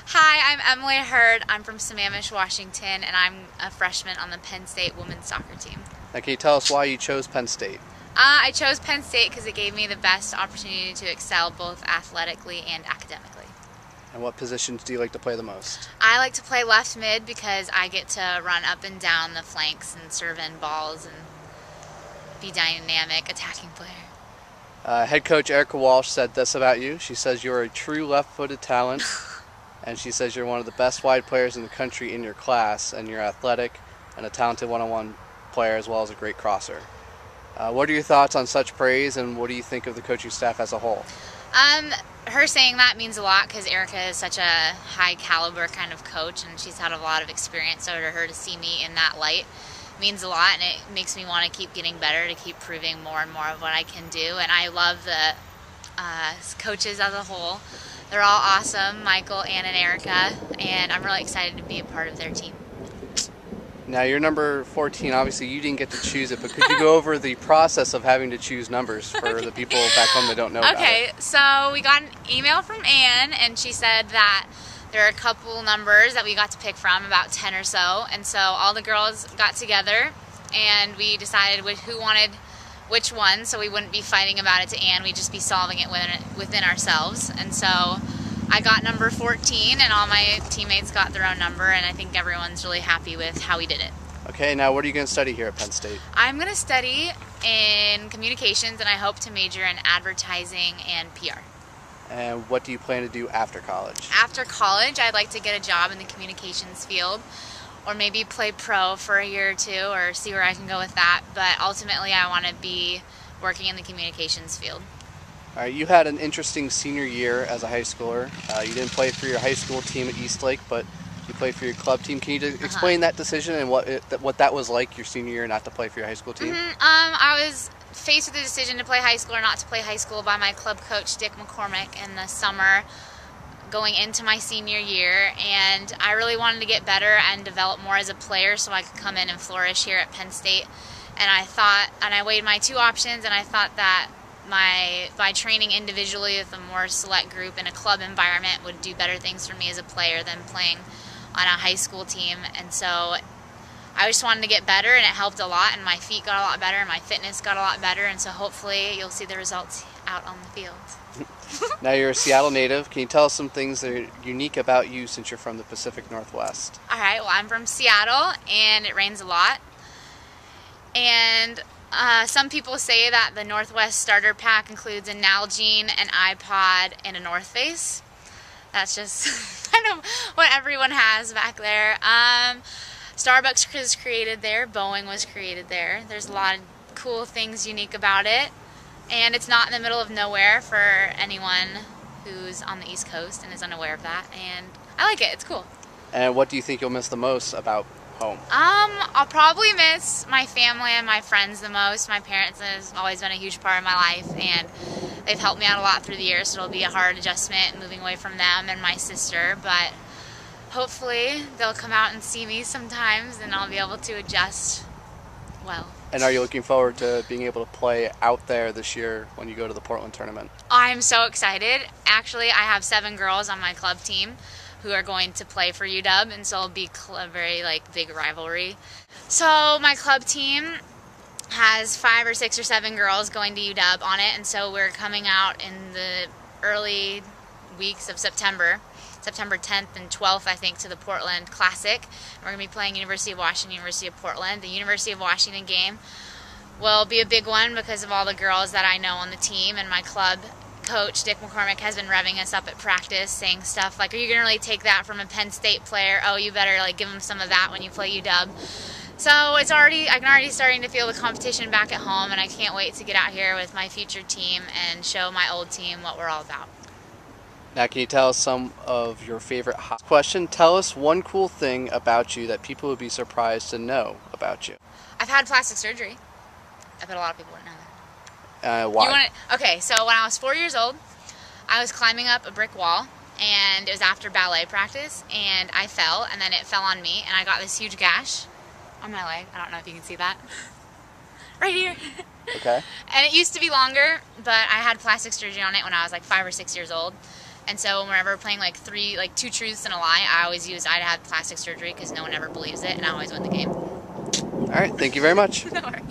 Hi, I'm Emily Hurd. I'm from Sammamish, Washington, and I'm a freshman on the Penn State women's soccer team. Now, can you tell us why you chose Penn State? I chose Penn State because it gave me the best opportunity to excel both athletically and academically. And what positions do you like to play the most? I like to play left mid because I get to run up and down the flanks and serve in balls and be dynamic attacking player. Head coach Erica Walsh said this about you. She says you're a true left-footed talent, and she says you're one of the best wide players in the country in your class, and you're athletic and a talented one-on-one player as well as a great crosser. What are your thoughts on such praise, and what do you think of the coaching staff as a whole? Her saying that means a lot because Erica is such a high caliber kind of coach, and she's had a lot of experience, so to her to see me in that light means a lot, and it makes me want to keep getting better, to keep proving more and more of what I can do. And I love the coaches as a whole. They're all awesome, Michael, Ann, and Erica, and I'm really excited to be a part of their team. Now, you're number 14. Obviously, you didn't get to choose it, but could you go over the process of having to choose numbers for the people back home that don't know about it? Okay, so we got an email from Ann, and she said that there are a couple numbers that we got to pick from, about 10 or so, and so all the girls got together, and we decided who wanted which one, so we wouldn't be fighting about it to Ann, we'd just be solving it within ourselves. And so I got number 14, and all my teammates got their own number, and I think everyone's really happy with how we did it. Okay, now what are you going to study here at Penn State? I'm going to study in communications, and I hope to major in advertising and PR. And what do you plan to do after college? After college, I'd like to get a job in the communications field, or maybe play pro for a year or two, or see where I can go with that. But ultimately, I want to be working in the communications field. All right, you had an interesting senior year as a high schooler. You didn't play for your high school team at Eastlake, but you played for your club team. Can you explain that decision and what that was like your senior year, not to play for your high school team? I was faced with the decision to play high school or not to play high school by my club coach, Dick McCormick, in the summer going into my senior year, and I really wanted to get better and develop more as a player so I could come in and flourish here at Penn State. And I weighed my two options, and I thought that by training individually with a more select group in a club environment would do better things for me as a player than playing on a high school team. And so I just wanted to get better, and it helped a lot, and my feet got a lot better, and my fitness got a lot better, and so hopefully you'll see the results out on the field. Now, you're a Seattle native. Can you tell us some things that are unique about you since you're from the Pacific Northwest? All right, well, I'm from Seattle, and it rains a lot. And some people say that the Northwest starter pack includes a Nalgene, an iPod, and a North Face. That's just kind of what everyone has back there. Starbucks was created there. Boeing was created there. There's a lot of cool things unique about it. And it's not in the middle of nowhere for anyone who's on the East Coast and is unaware of that. And I like it. It's cool. And what do you think you'll miss the most about home? I'll probably miss my family and my friends the most. My parents have always been a huge part of my life, and they've helped me out a lot through the years, so it'll be a hard adjustment moving away from them and my sister, but hopefully they'll come out and see me sometimes, and I'll be able to adjust well. And are you looking forward to being able to play out there this year when you go to the Portland tournament? I'm so excited. Actually, I have 7 girls on my club team who are going to play for UW, and so it'll be a very big rivalry. So my club team has 5 or 6 or 7 girls going to UW on it, and so we're coming out in the early weeks of September 10th and 12th, I think, to the Portland Classic. We're going to be playing University of Washington, University of Portland. The University of Washington game will be a big one because of all the girls that I know on the team, and my club coach, Dick McCormick, has been revving us up at practice, saying stuff like, are you going to really take that from a Penn State player? Oh, you better give them some of that when you play UW. So I can already starting to feel the competition back at home, and I can't wait to get out here with my future team and show my old team what we're all about. Now, can you tell us some of your favorite question? Tell us one cool thing about you that people would be surprised to know about you. I've had plastic surgery. I bet a lot of people wouldn't know that. Why? Okay, so when I was 4 years old, I was climbing up a brick wall, and it was after ballet practice, and I fell, and then it fell on me, and I got this huge gash on my leg. I don't know if you can see that. Right here. Okay. And it used to be longer, but I had plastic surgery on it when I was 5 or 6 years old. And so whenever we're playing like two truths and a lie, I always use I'd had plastic surgery because no one ever believes it, and I always win the game. All right, thank you very much. No worries.